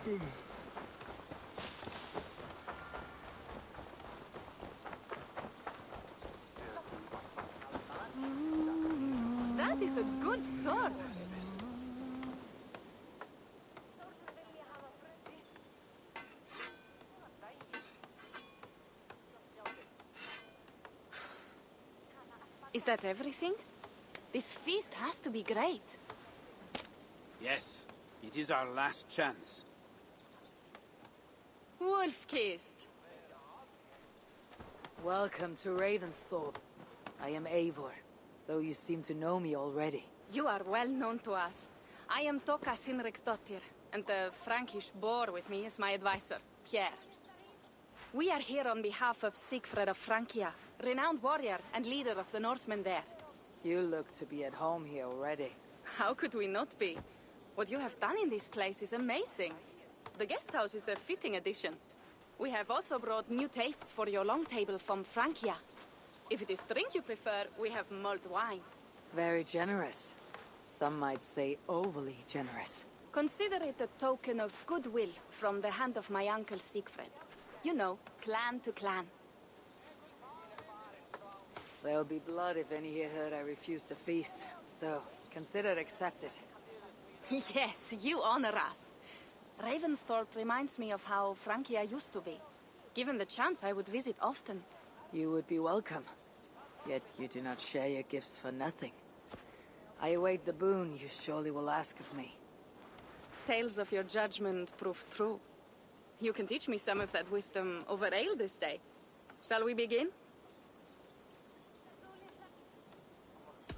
That is a good sword. Is that everything? This feast has to be great. Yes, it is our last chance. Wolf-kissed. Welcome to Ravensthorpe. I am Eivor, though you seem to know me already. You are well known to us. I am Toka Sinriksdottir, and the Frankish boar with me is my advisor, Pierre. We are here on behalf of Sigfred of Francia, renowned warrior and leader of the Northmen there. You look to be at home here already. How could we not be? What you have done in this place is amazing. The guest house is a fitting addition. We have also brought new tastes for your long table from Francia. If it is drink you prefer, we have mulled wine. Very generous. Some might say overly generous. Consider it a token of goodwill from the hand of my uncle Sigfred. You know, clan to clan. There'll be blood if any here heard I refuse to feast, so consider it accepted. Yes, you honor us. Ravensthorpe reminds me of how Francia used to be. Given the chance, I would visit often. You would be welcome. Yet you do not share your gifts for nothing. I await the boon you surely will ask of me. Tales of your judgment proved true. You can teach me some of that wisdom over ale this day. Shall we begin?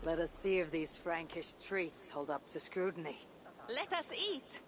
Let us see if these Frankish treats hold up to scrutiny. Let us eat!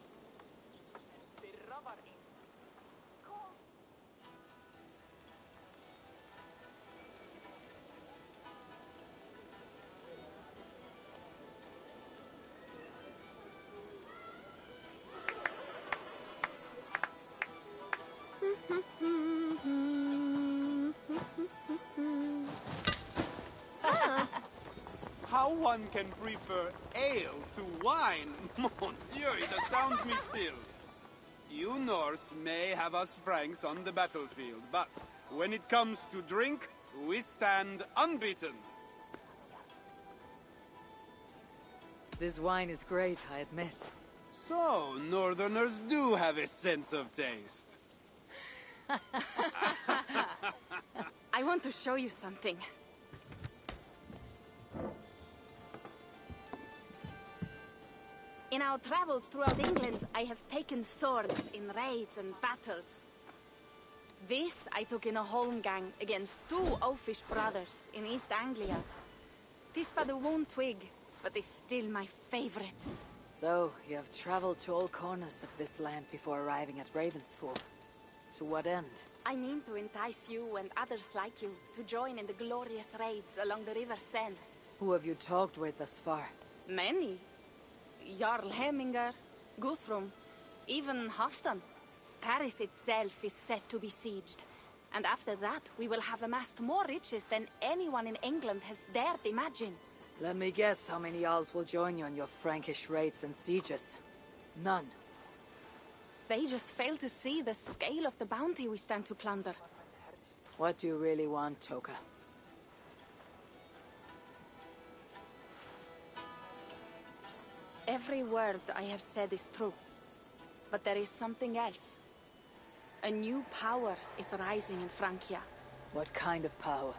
How one can prefer ale to wine? Mon Dieu, it astounds me still. You Norse may have us Franks on the battlefield, but when it comes to drink, we stand unbeaten. This wine is great, I admit. So, Northerners do have a sense of taste. I want to show you something. In our travels throughout England, I have taken swords in raids and battles. This I took in a holmgang against two oafish brothers in East Anglia. 'Tis but a worn twig, but is still my favorite. So, you have traveled to all corners of this land before arriving at Ravensthorpe. To what end? I mean to entice you and others like you to join in the glorious raids along the River Seine. Who have you talked with thus far? Many. Jarl Hemminger, Guthrum, even Halfdan. Paris itself is set to be sieged. And after that, we will have amassed more riches than anyone in England has dared imagine. Let me guess how many Jarls will join you on your Frankish raids and sieges. None. They just fail to see the scale of the bounty we stand to plunder. What do you really want, Toka? Every word I have said is true. But there is something else. A new power is rising in Francia. What kind of power?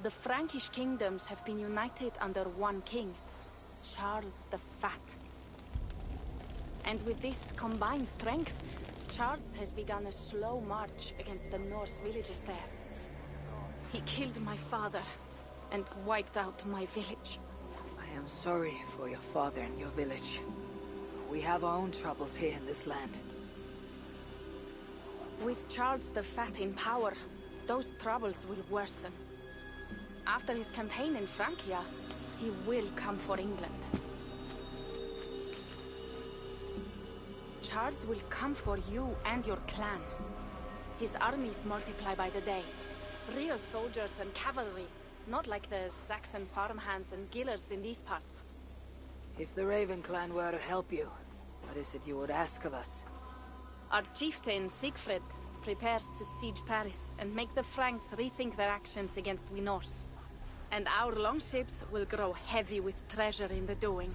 The Frankish kingdoms have been united under one king, Charles the Fat. And with this combined strength, Charles has begun a slow march against the Norse villages there. He killed my father and wiped out my village. I am sorry for your father and your village. We have our own troubles here in this land. With Charles the Fat in power, those troubles will worsen. After his campaign in Francia, he will come for England. Charles will come for you and your clan. His armies multiply by the day. Real soldiers and cavalry, not like the Saxon farmhands and gillers in these parts. If the Raven clan were to help you, what is it you would ask of us? Our chieftain, Siegfried, prepares to siege Paris and make the Franks rethink their actions against we Norse. And our longships will grow heavy with treasure in the doing.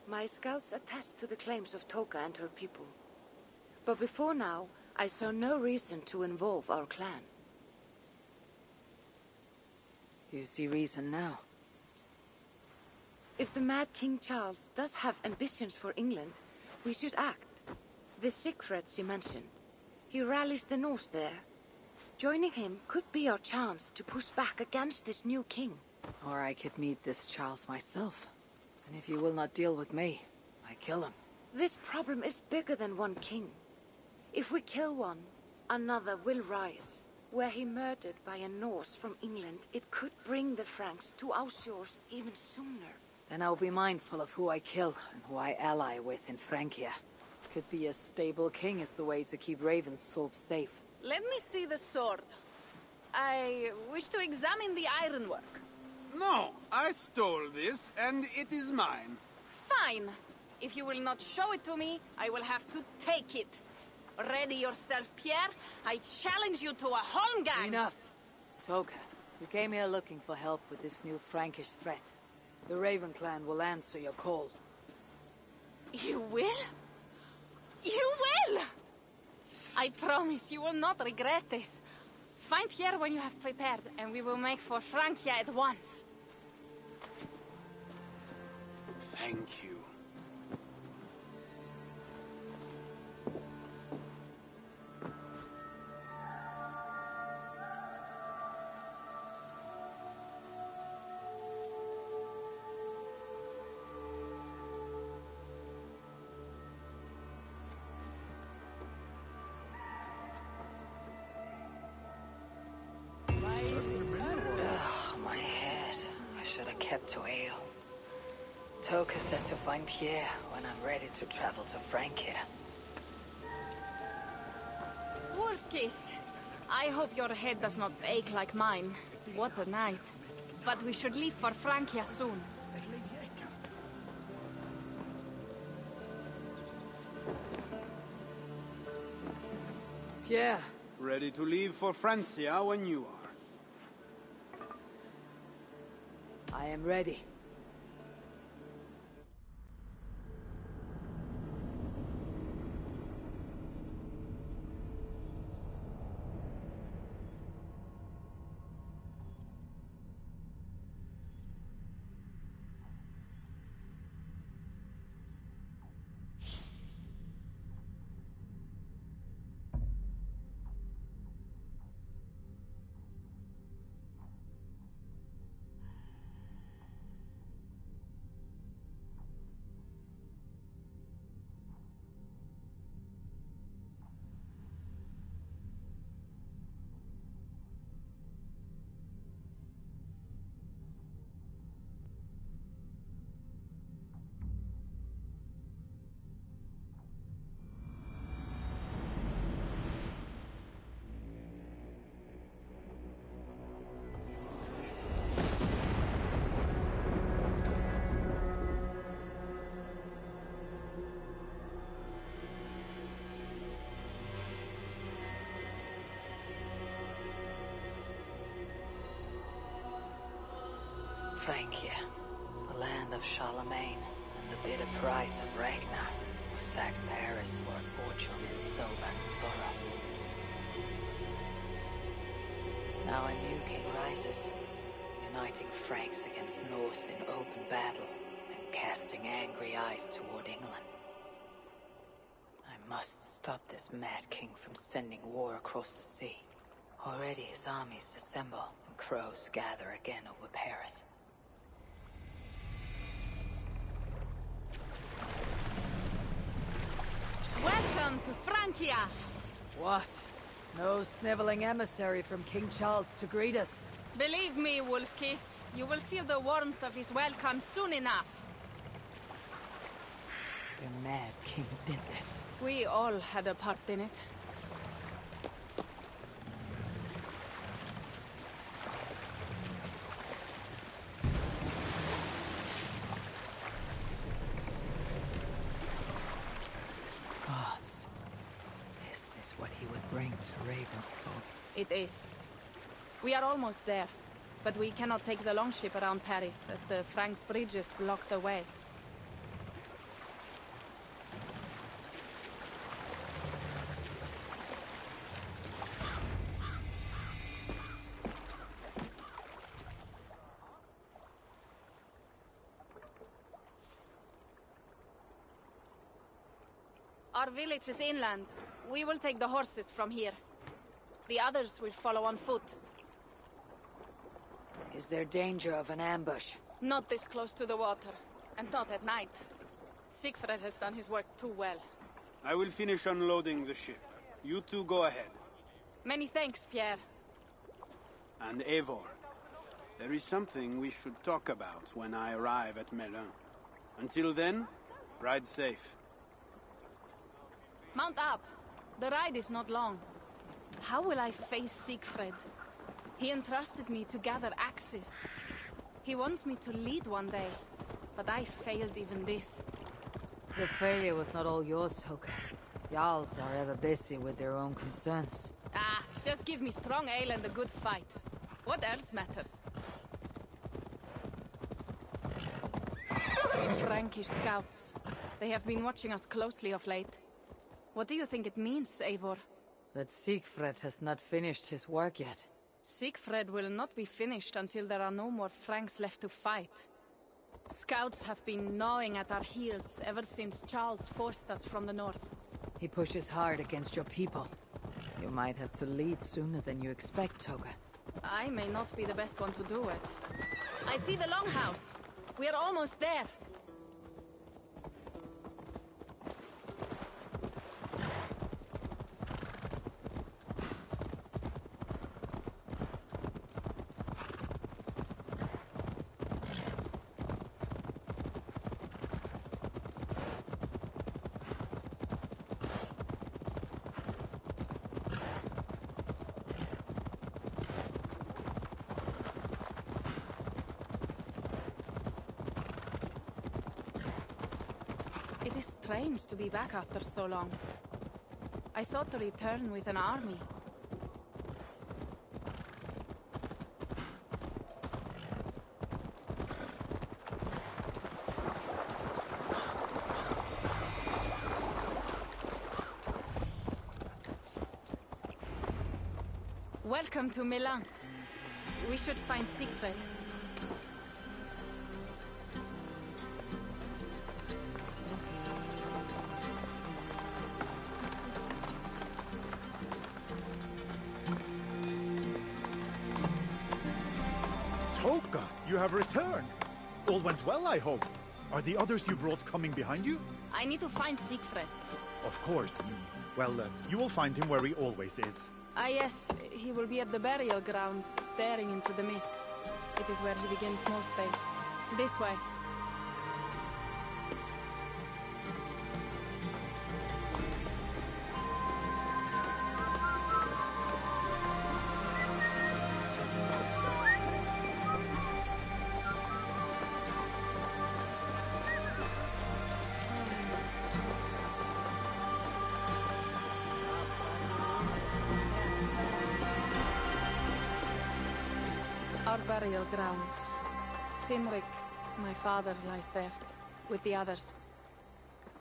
My scouts attest to the claims of Toka and her people. But before now, I saw no reason to involve our clan. You see reason now? If the mad King Charles does have ambitions for England, we should act. The Siegfried you mentioned, he rallies the Norse there. Joining him could be our chance to push back against this new king. Or I could meet this Charles myself. And if you will not deal with me, I kill him. This problem is bigger than one king. If we kill one, another will rise. Were he murdered by a Norse from England, it could bring the Franks to our shores even sooner. Then I'll be mindful of who I kill and who I ally with in Francia. Could be a stable king is the way to keep Ravensthorpe safe. Let me see the sword. I wish to examine the ironwork. No, I stole this, and it is mine. Fine. If you will not show it to me, I will have to take it. Ready yourself, Pierre. I challenge you to a holmgang. Enough. Toka, you came here looking for help with this new Frankish threat. The Raven clan will answer your call. You will? You will! I promise you will not regret this. Find Pierre when you have prepared, and we will make for Francia at once. Thank you. My head. I should have kept to ale. Toka said to find Pierre when I'm ready to travel to Francia. Wolfkist, I hope your head does not ache like mine. What a night. But we should leave for Francia soon. Pierre. Ready to leave for Francia when you are. I am ready. Francia, the land of Charlemagne, and the bitter price of Ragnar, who sacked Paris for a fortune in silver and sorrow. Now a new king rises, uniting Franks against Norse in open battle, and casting angry eyes toward England. I must stop this mad king from sending war across the sea. Already his armies assemble, and crows gather again over Paris. Welcome to Francia! What? No sniveling emissary from King Charles to greet us? Believe me, Wolfkist, you will feel the warmth of his welcome soon enough. The mad king did this. We all had a part in it. bring to Ravensthorpe. It is. We are almost there, but we cannot take the longship around Paris, as the Franks' bridges block the way. Our village is inland. We will take the horses from here. The others will follow on foot. Is there danger of an ambush? Not this close to the water, and not at night. Siegfried has done his work too well. I will finish unloading the ship. You two go ahead. Many thanks, Pierre. And Eivor, there is something we should talk about when I arrive at Melun. Until then, ride safe. Mount up. The ride is not long. How will I face Siegfried? He entrusted me to gather axes. He wants me to lead one day, but I failed even this. The failure was not all yours, Toka. Jarls are ever busy with their own concerns. Ah, just give me strong ale and a good fight. What else matters? Frankish scouts. They have been watching us closely of late. What do you think it means, Eivor? That Siegfried has not finished his work yet. Siegfried will not be finished until there are no more Franks left to fight. Scouts have been gnawing at our heels ever since Charles forced us from the north. He pushes hard against your people. You might have to lead sooner than you expect, Toga. I may not be the best one to do it. I see the longhouse. We are almost there. It is strange to be back after so long. I thought to return with an army. Welcome to Milan. We should find Siegfried. Toka, you have returned. All went well, I hope. Are the others you brought coming behind you? I need to find Siegfried. Of course. Well, you will find him where he always is. Ah yes, he will be at the burial grounds, staring into the mist. It is where he begins most days. This way. Our burial grounds. Sinrik, my father, lies there, with the others.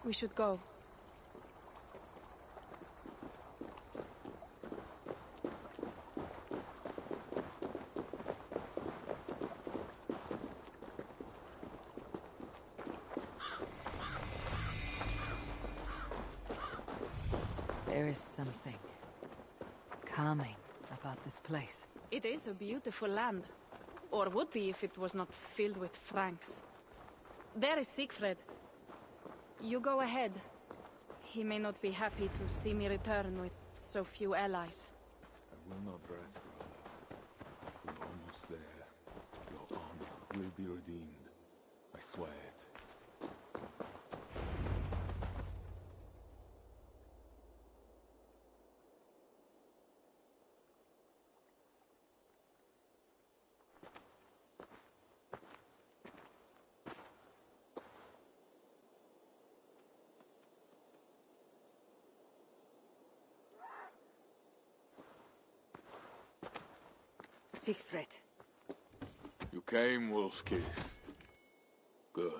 We should go. There is something calming about this place. It is a beautiful land. Or would be if it was not filled with Franks. There is Siegfried. You go ahead. He may not be happy to see me return with so few allies. I will not rest, brother. We're almost there. Your honor will be redeemed. I swear it. Siegfried. You came wolf-kissed. Good.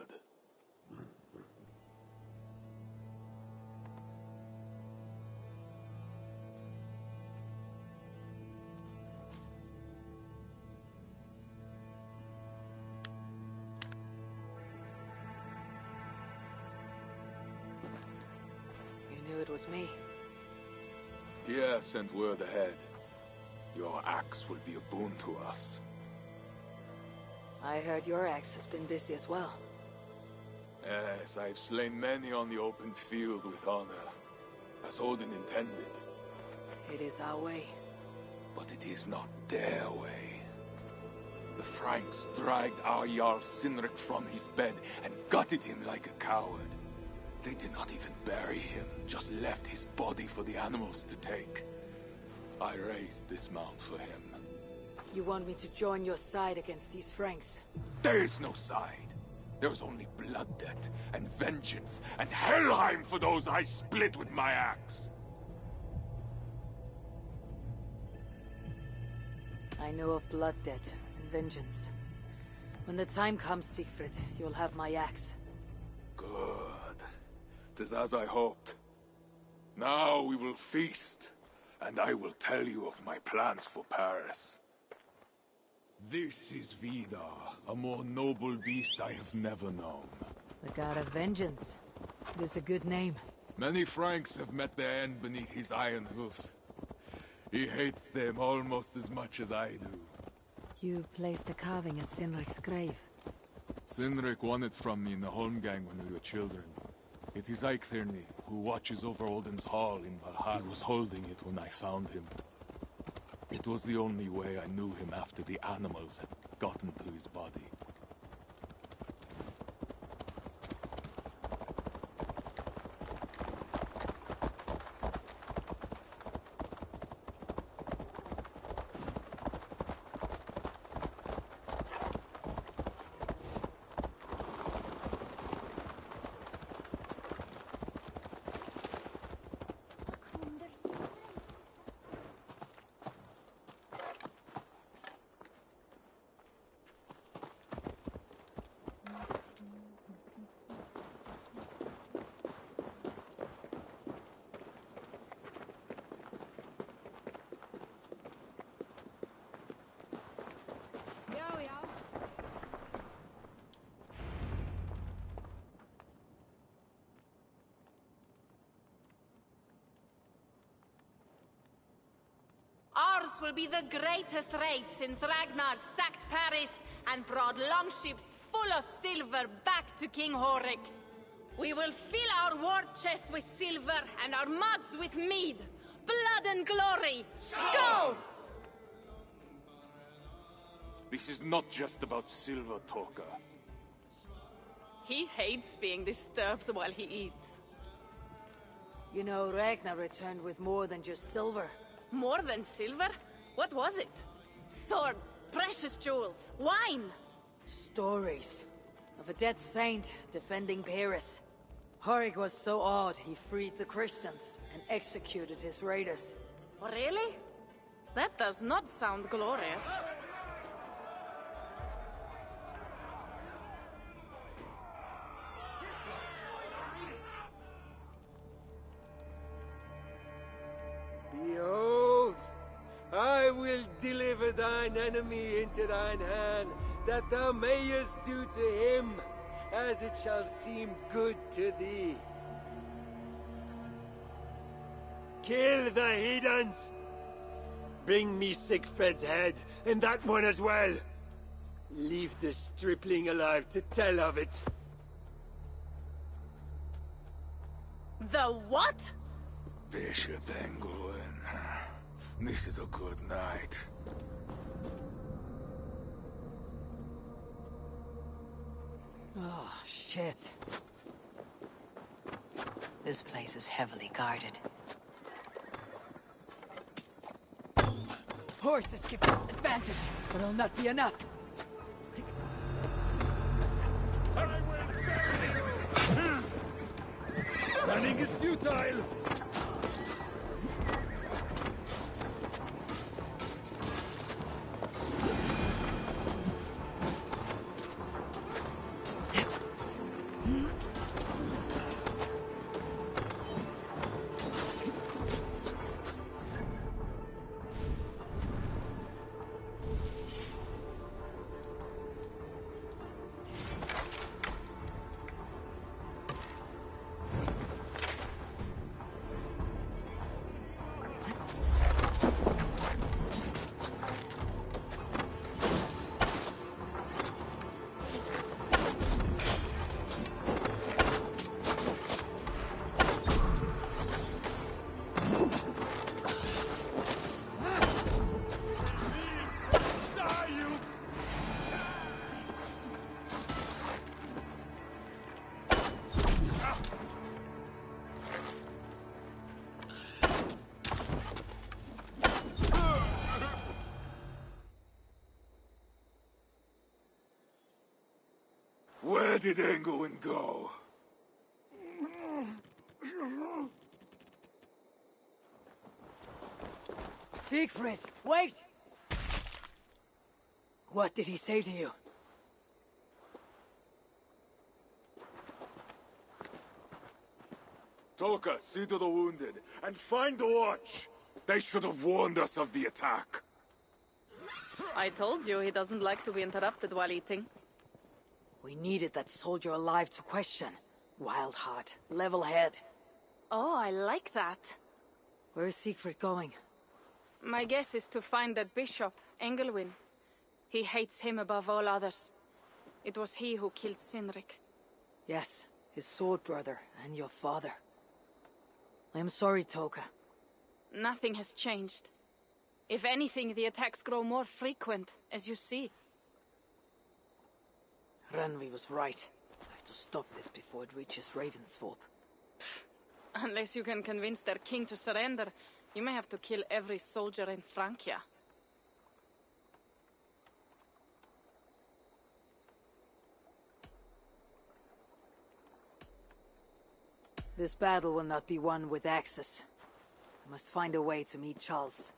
You knew it was me. Pierre sent word ahead. Your axe will be a boon to us. I heard your axe has been busy as well. Yes, I've slain many on the open field with honor, as Odin intended. It is our way. But it is not their way. The Franks dragged our Jarl Sinric from his bed and gutted him like a coward. They did not even bury him, just left his body for the animals to take. I raised this mound for him. You want me to join your side against these Franks? There is no side. There is only blood debt, and vengeance, and Helheim for those I split with my axe. I know of blood debt and vengeance. When the time comes, Siegfried, you'll have my axe. Good. 'Tis as I hoped. Now we will feast, and I will tell you of my plans for Paris. This is Vidar, a more noble beast I have never known. The god of vengeance. It is a good name. Many Franks have met their end beneath his iron hoofs. He hates them almost as much as I do. You placed a carving at Sinric's grave. Sinric won it from me in the Holmgang when we were children. It is Eiktherni, who watches over Odin's hall in Valhalla. He was holding it when I found him. It was the only way I knew him after the animals had gotten to his body. Ours will be the greatest raid since Ragnar sacked Paris and brought longships full of silver back to King Horik. We will fill our war chest with silver and our mugs with mead. Blood and glory! Skull! This is not just about silver, Torka. He hates being disturbed while he eats. You know, Ragnar returned with more than just silver. More than silver? What was it? Swords, precious jewels, wine! Stories of a dead saint defending Paris. Horik was so awed he freed the Christians and executed his raiders. Really? That does not sound glorious. Behold, I will deliver thine enemy into thine hand, that thou mayest do to him as it shall seem good to thee. Kill the heathens! Bring me Siegfried's head, and that one as well. Leave the stripling alive to tell of it. The what? Bishop Englewen. This is a good night. Oh, shit. This place is heavily guarded. Horses give you advantage, but it'll not be enough. Running is futile! Where did Engelwin go? Siegfried, wait! What did he say to you? Toka, see to the wounded, and find the watch! They should have warned us of the attack. I told you he doesn't like to be interrupted while eating. We needed that soldier alive to question. Wild heart, level head. Oh, I like that. Where is Siegfried going? My guess is to find that bishop, Engelwin. He hates him above all others. It was he who killed Cynric. Yes, his sword brother and your father. I am sorry, Toka. Nothing has changed. If anything, the attacks grow more frequent, as you see. Randvi was right. I have to stop this before it reaches Ravensthorpe. Unless you can convince their king to surrender, you may have to kill every soldier in Francia. This battle will not be won with axes. I must find a way to meet Charles,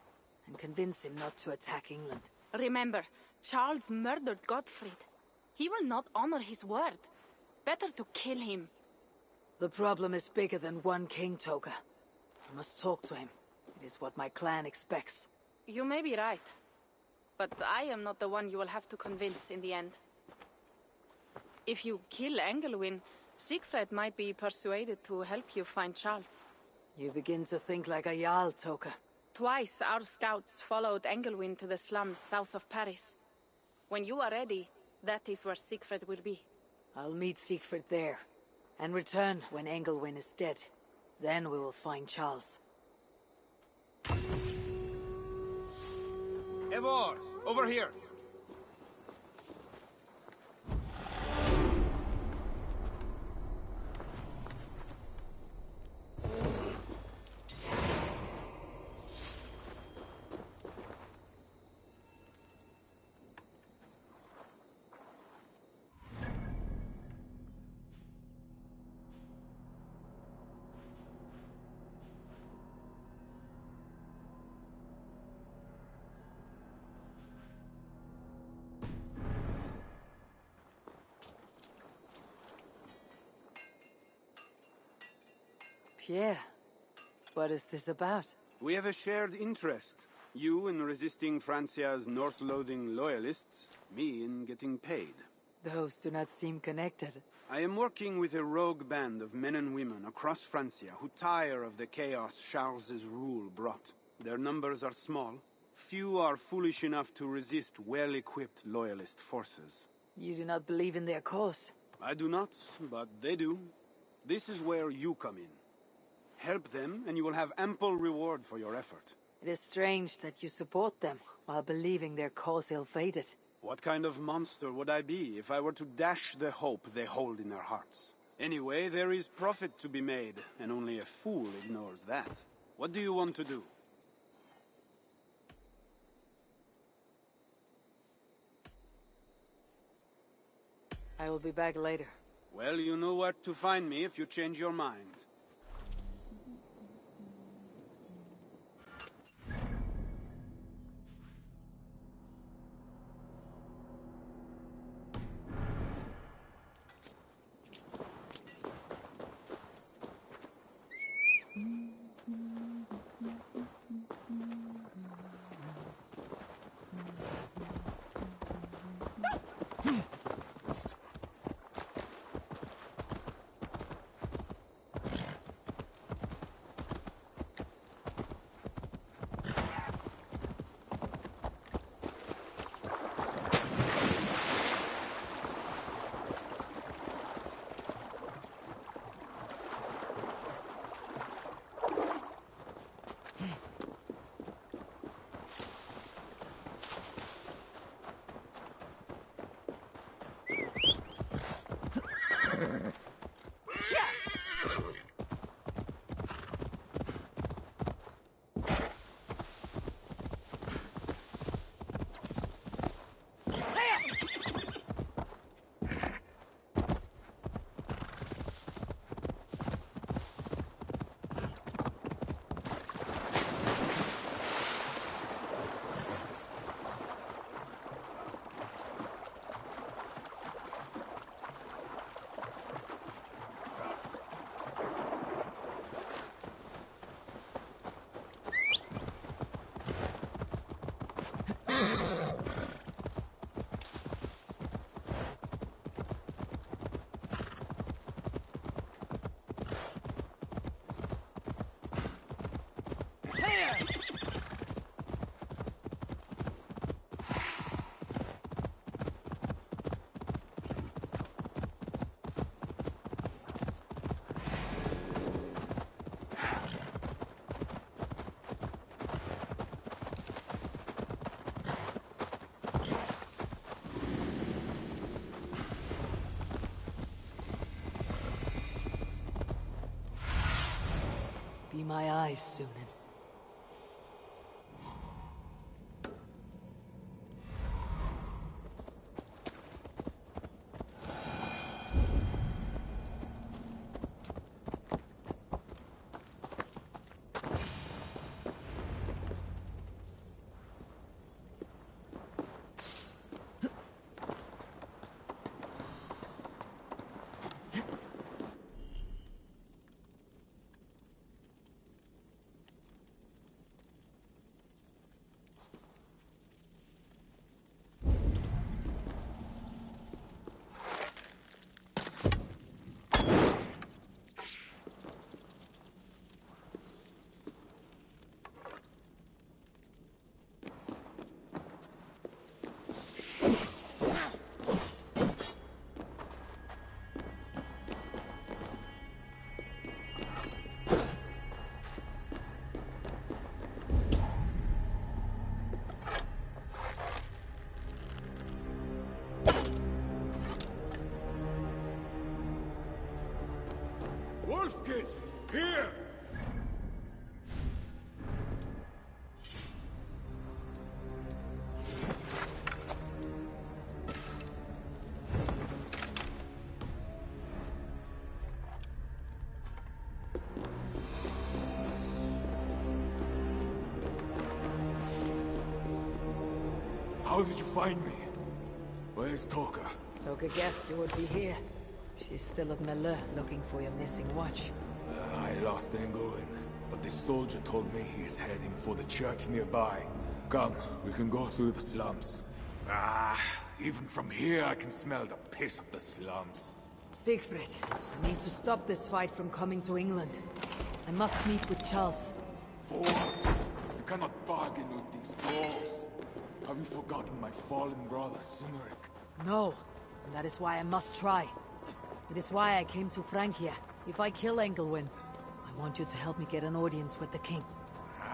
and convince him not to attack England. Remember, Charles murdered Godfried. He will not honor his word. Better to kill him. The problem is bigger than one king, Toka. I must talk to him. It is what my clan expects. You may be right. But I am not the one you will have to convince in the end. If you kill Engelwin, Siegfried might be persuaded to help you find Charles. You begin to think like a Jarl, Toka. Twice our scouts followed Engelwin to the slums south of Paris. When you are ready, that is where Siegfried will be. I'll meet Siegfried there, and return when Engelwin is dead. Then we will find Charles. Eivor, over here. Pierre, what is this about? We have a shared interest. You in resisting Francia's North-loathing loyalists, me in getting paid. Those do not seem connected. I am working with a rogue band of men and women across Francia who tire of the chaos Charles's rule brought. Their numbers are small. Few are foolish enough to resist well-equipped loyalist forces. You do not believe in their cause? I do not, but they do. This is where you come in. Help them, and you will have ample reward for your effort. It is strange that you support them, while believing their cause ill-fated. What kind of monster would I be if I were to dash the hope they hold in their hearts? Anyway, there is profit to be made, and only a fool ignores that. What do you want to do? I will be back later. Well, you know where to find me if you change your mind. rise soon. Wolfkist, here! How did you find me? Where's Toka? Toka guessed you would be here. She's still at Melle, looking for your missing watch. I lost Engelwin, but this soldier told me he is heading for the church nearby. Come, we can go through the slums. Even from here I can smell the piss of the slums. Siegfried, I need to stop this fight from coming to England. I must meet with Charles. For what? You cannot bargain with these dwarves. Have you forgotten my fallen brother, Cynric? No, and that is why I must try. It is why I came to Francia. If I kill Engelwin, I want you to help me get an audience with the king.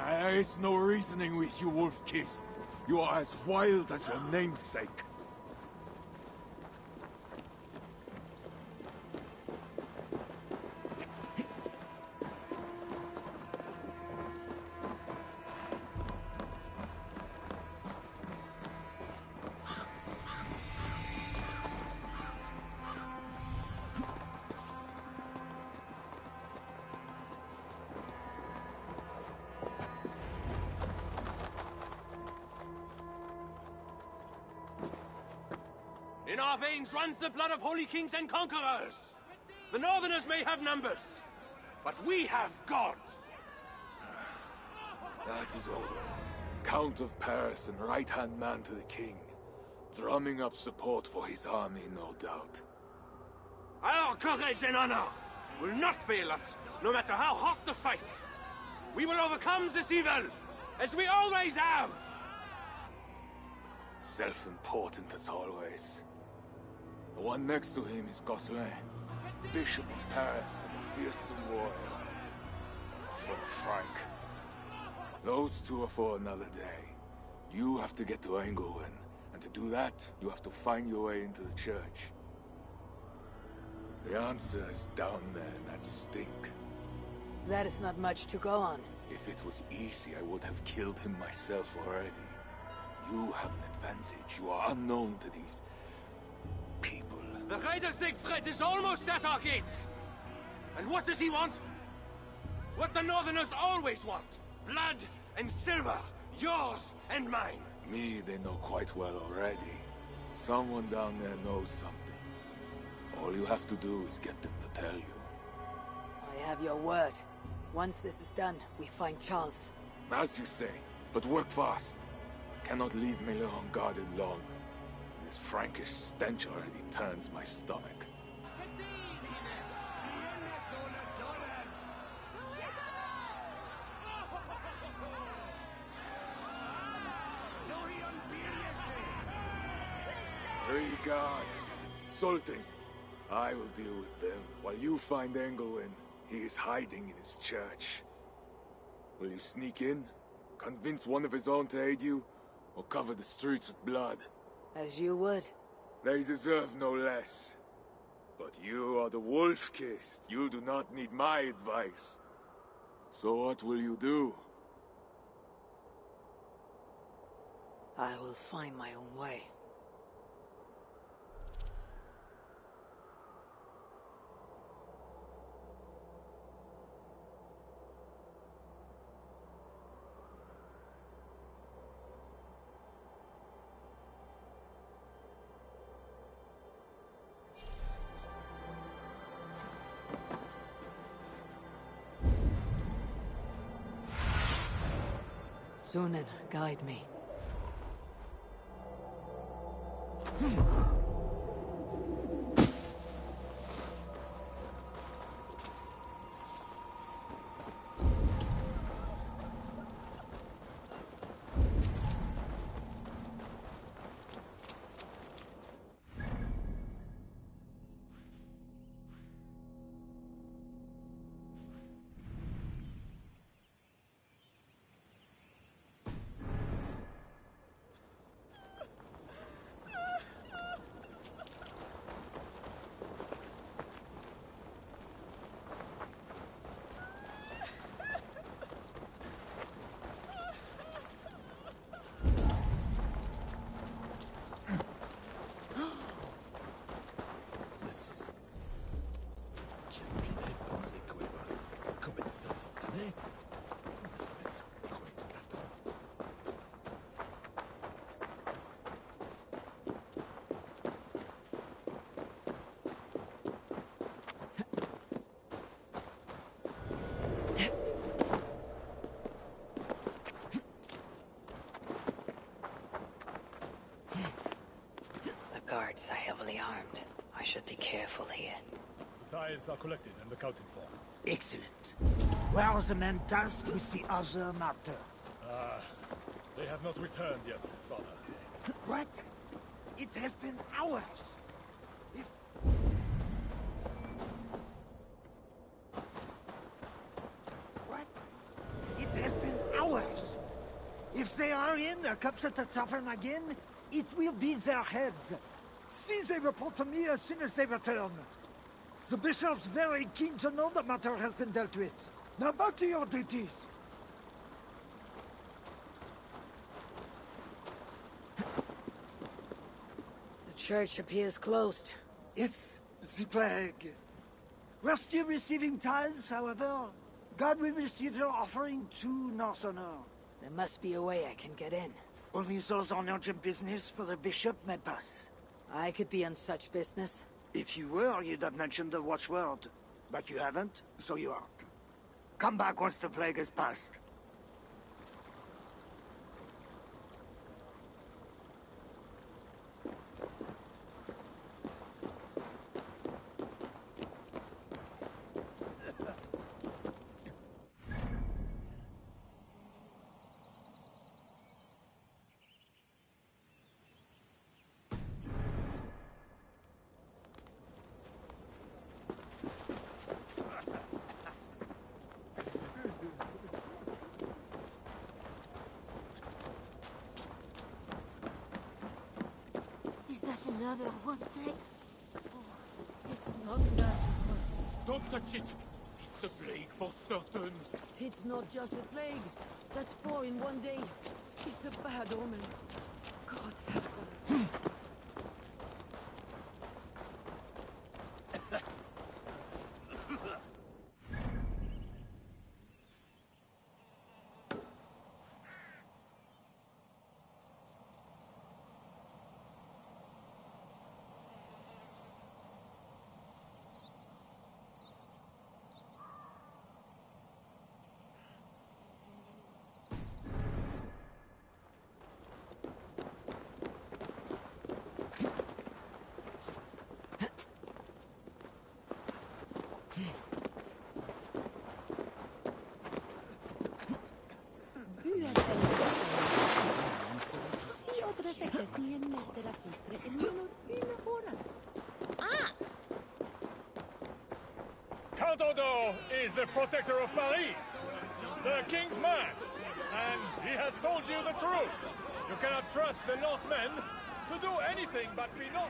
There is no reasoning with you, Wolf-Kissed. You are as wild as your namesake. In our veins runs the blood of holy kings and conquerors. The Northerners may have numbers, but we have God. That is Odo, Count of Paris and right-hand man to the king. Drumming up support for his army, no doubt. Our courage and honor will not fail us, no matter how hot the fight. We will overcome this evil, as we always have. Self-important as always. The one next to him is Gosselin, Bishop of Paris and a fearsome warrior. For Frank. Those two are for another day. You have to get to Engelwin, and to do that, you have to find your way into the church. The answer is down there in that stink. That is not much to go on. If it was easy, I would have killed him myself already. You have an advantage. You are unknown to these people. The Raider Siegfried is almost at our gates. And what does he want? What the Northerners always want. Blood and silver. Yours and mine. Me, they know quite well already. Someone down there knows something. All you have to do is get them to tell you. I have your word. Once this is done, we find Charles. As you say, but work fast. Cannot leave Mille unguarded long. This Frankish stench already turns my stomach. Three guards, insulting. I will deal with them, while you find Engelwin. He is hiding in his church. Will you sneak in? Convince one of his own to aid you? Or cover the streets with blood? As you would. They deserve no less. But you are the Wolf-Kissed. You do not need my advice. So what will you do? I will find my own way. Sunan, guide me. The guards are heavily armed. I should be careful here. The tiles are collected and accounted for. Excellent. Where are the men tasked with the other matter? They have not returned yet, Father. What? It has been hours. What? It has been hours. If they are in the cups at the tavern again, it will be their heads. See they report to me as soon as they return. The bishop's very keen to know the matter has been dealt with. Now back to your duties. The church appears closed. It's the plague. We're still receiving tithes, however. God will receive your offering to Northerner. There must be a way I can get in. Only those on urgent business for the bishop may pass. I could be on such business. If you were, you'd have mentioned the watchword. But you haven't, so you aren't. Come back once the plague has passed. Another one take? Oh, it's not that one. Don't touch it! It's the plague for certain! It's not just a plague. That's 4 in one day. It's a bad omen. God help us. Count Odo is the protector of Paris, the king's man, and he has told you the truth. You cannot trust the Northmen to do anything but be North.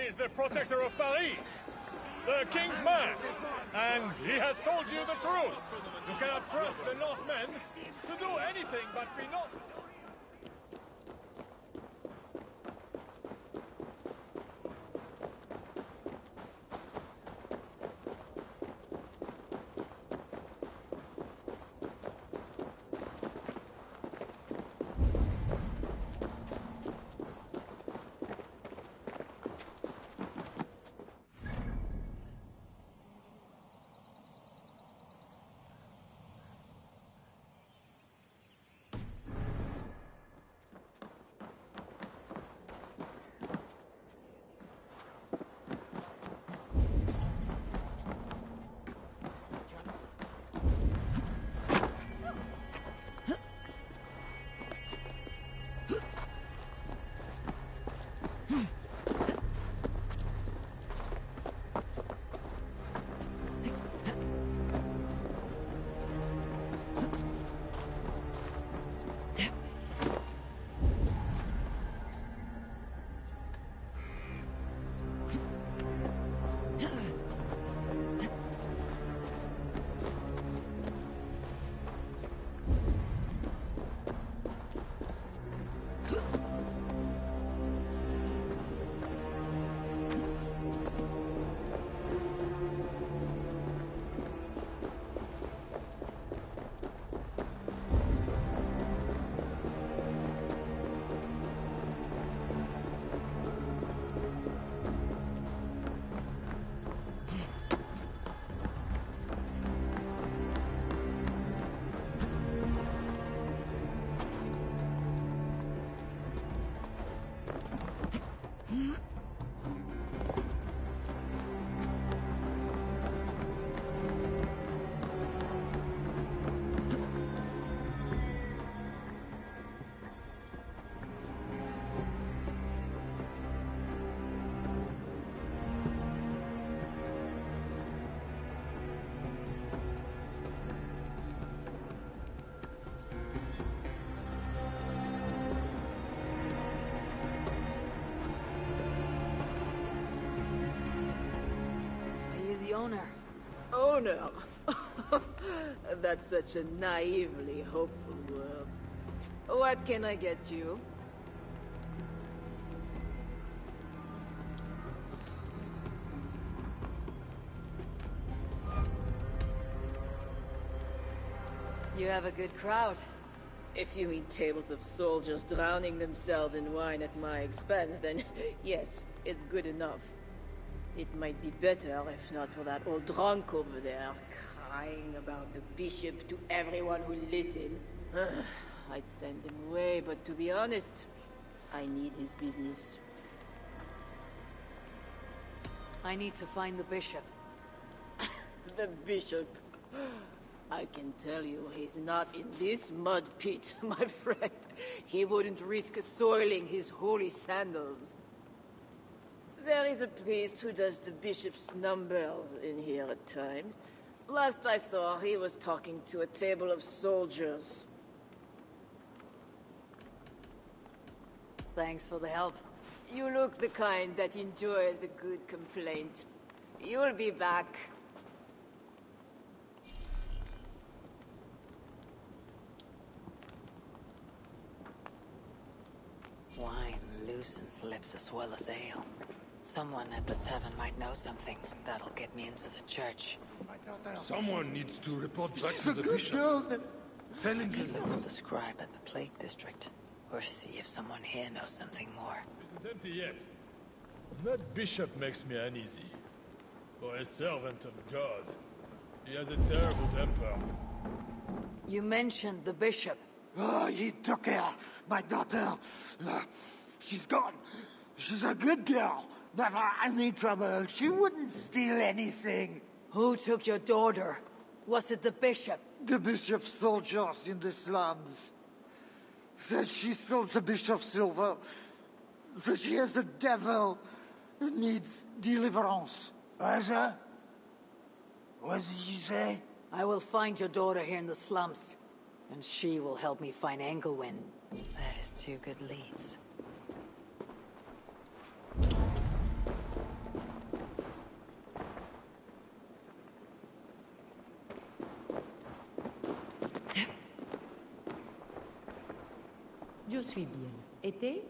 Is the protector of Paris, the king's man, and he has told you the truth. You cannot trust the Northmen to do anything but be not. Owner. Owner? That's such a naively hopeful word. What can I get you? You have a good crowd. If you mean tables of soldiers drowning themselves in wine at my expense, then yes, it's good enough. It might be better if not for that old drunk over there, crying about the bishop to everyone who listen. I'd send him away, but to be honest, I need his business. I need to find the bishop. The bishop? I can tell you he's not in this mud pit, my friend. He wouldn't risk soiling his holy sandals. There is a priest who does the bishop's numbers in here at times. Last I saw, he was talking to a table of soldiers. Thanks for the help. You look the kind that enjoys a good complaint. You'll be back. Wine loosens lips as well as ale. Someone at the tavern might know something. That'll get me into the church. Someone needs to report back to the bishop. Tell him I could look for the scribe at the Plague District. Or see if someone here knows something more. Isn't empty yet. That bishop makes me uneasy. For a servant of God, he has a terrible temper. You mentioned the bishop. Oh, he took her, my daughter. She's gone. She's a good girl. Never any trouble. She wouldn't steal anything. Who took your daughter? Was it the bishop? The bishop's soldiers in the slums. Said she stole the bishop's silver. Said she has a devil who needs deliverance. What did you say? I will find your daughter here in the slums. And she will help me find Engelwin. That is 2 good leads. Je suis bien. Été?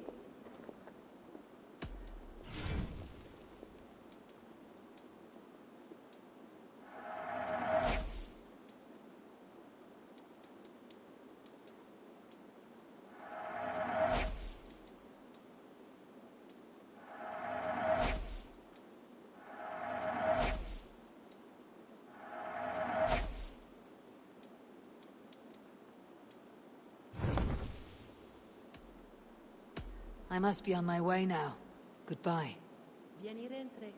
I must be on my way now. Goodbye. Bien y rentre.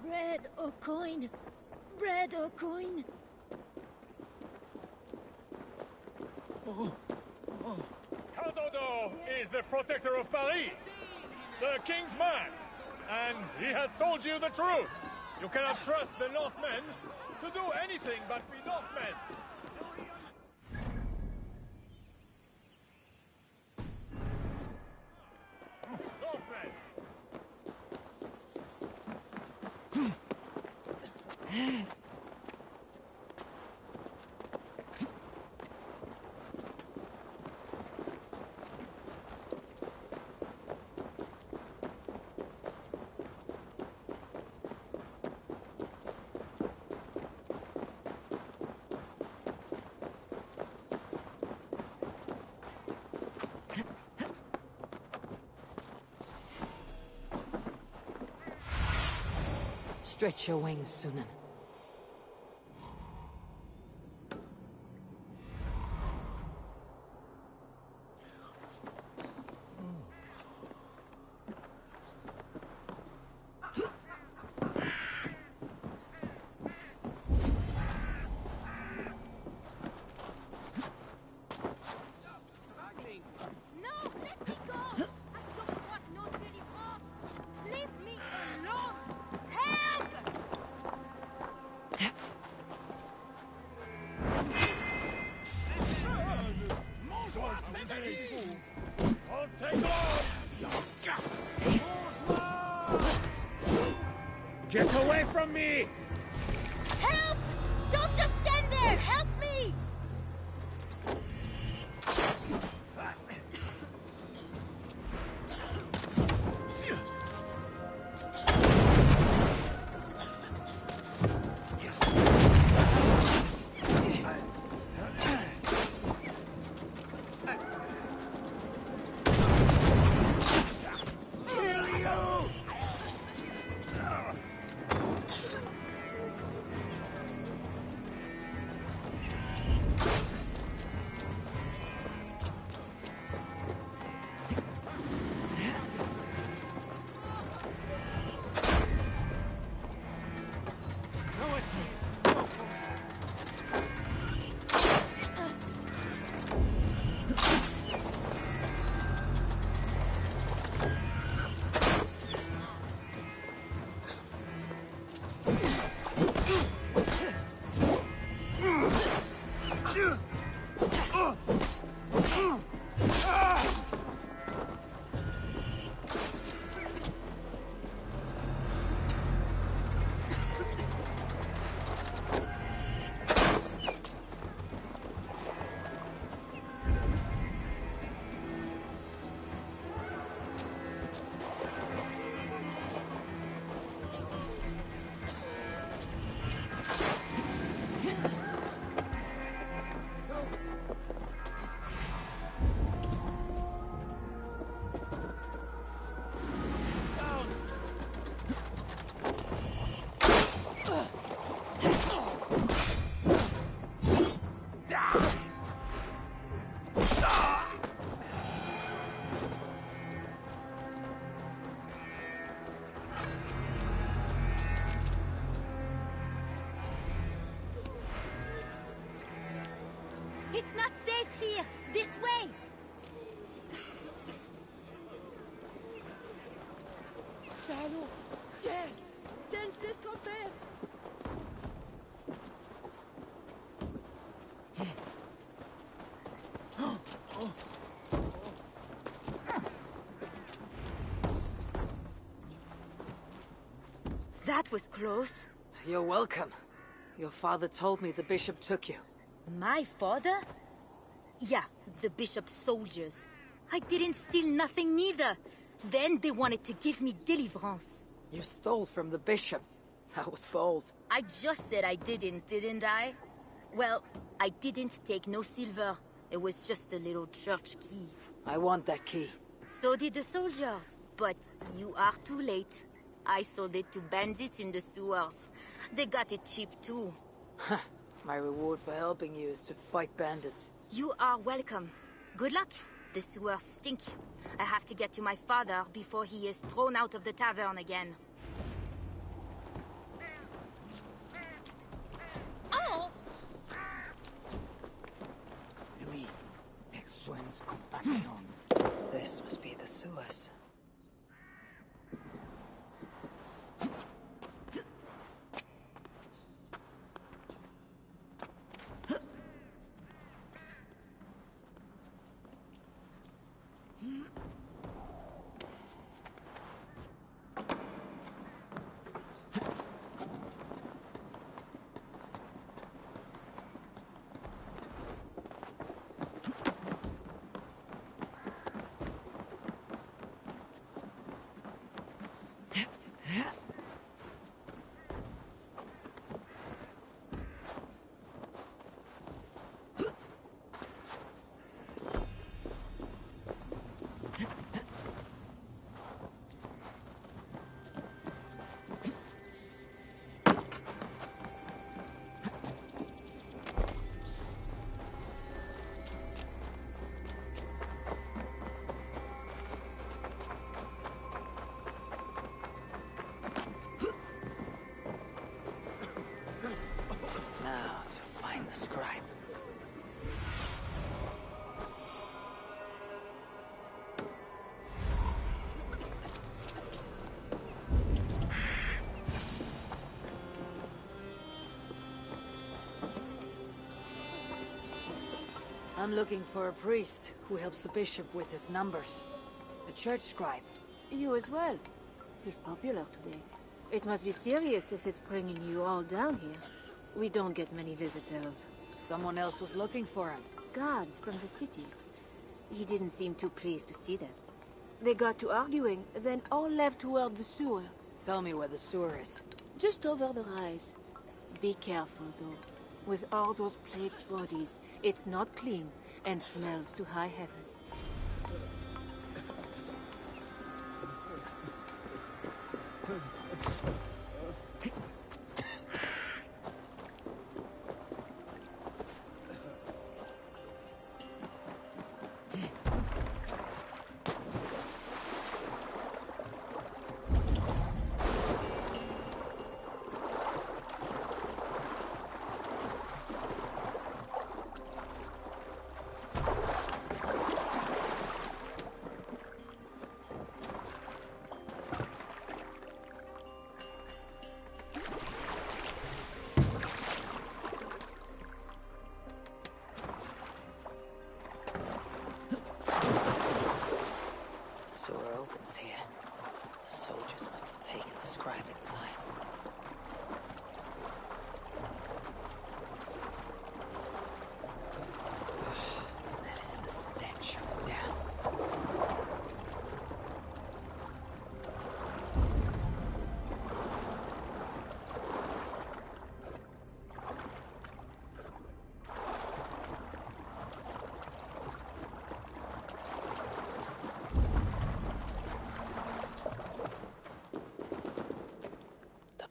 Bread or coin? Bread or coin? Count Odo is the protector of Paris, the king's man, and he has told you the truth. You cannot trust the Northmen to do anything but be Northmen. Northmen! Stretch your wings, Sunan. Get away from me! Help! Don't just stand there! Help me! It's not safe here! This way! Salaud! Tiens! Telle c'est son père! That was close. You're welcome. Your father told me the bishop took you. My father? Yeah, the bishop's soldiers. I didn't steal nothing neither. Then they wanted to give me deliverance. You stole from the bishop. That was bold. I just said I didn't I? Well, I didn't take no silver. It was just a little church key. I want that key. So did the soldiers. But you are too late. I sold it to bandits in the sewers. They got it cheap too. My reward for helping you is to fight bandits. You are welcome. Good luck. The sewers stink. I have to get to my father before he is thrown out of the tavern again. Oh! Louis, Texone's companion. This must be the sewers. Now to find the scribe. I'm looking for a priest who helps the bishop with his numbers. A church scribe. You as well. He's popular today. It must be serious if it's bringing you all down here. We don't get many visitors. Someone else was looking for him. Guards from the city. He didn't seem too pleased to see them. They got to arguing, then all left toward the sewer. Tell me where the sewer is. Just over the rise. Be careful, though. With all those plagued bodies, it's not clean and smells to high heaven.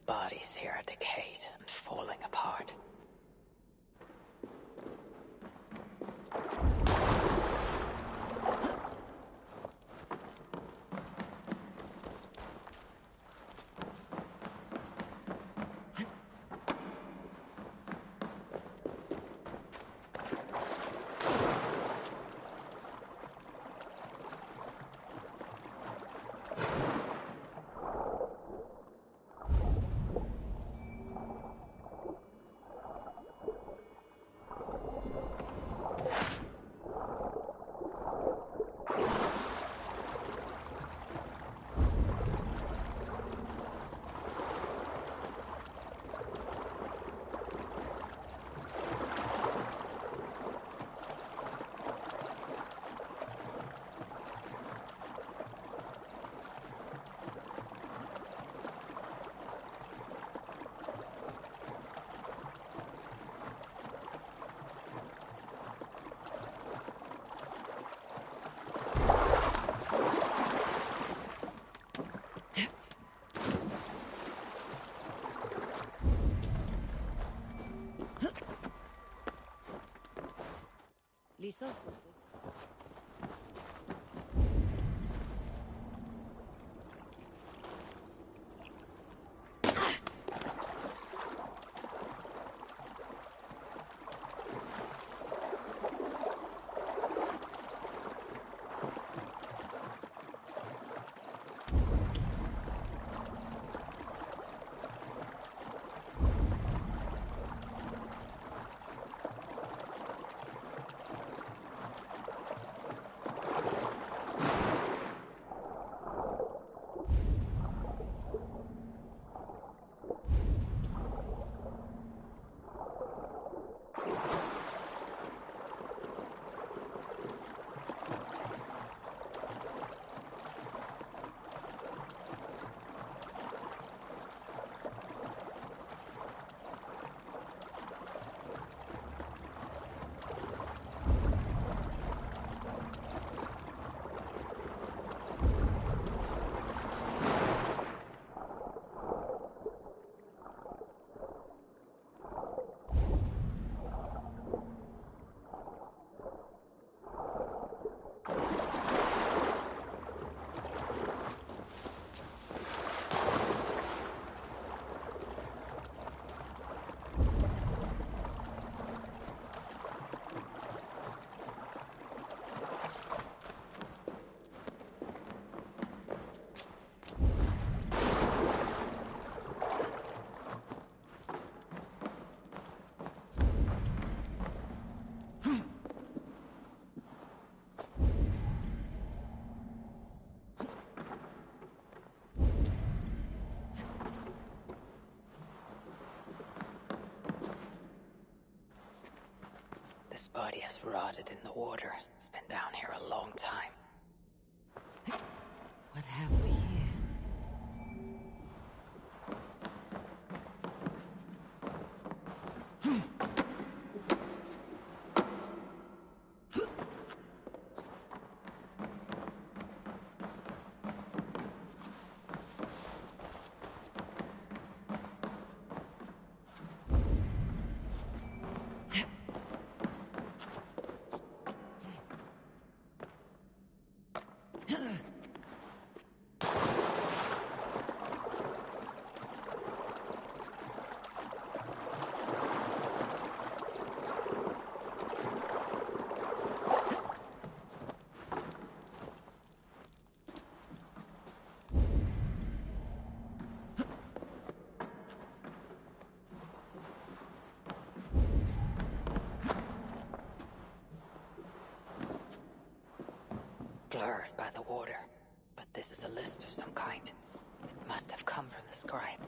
bodies here are decayed and falling apart. ¿Listo? This body has rotted in the water. It's been down here a long time. What have we here? Blurred by the water, but this is a list of some kind. It must have come from the scribe.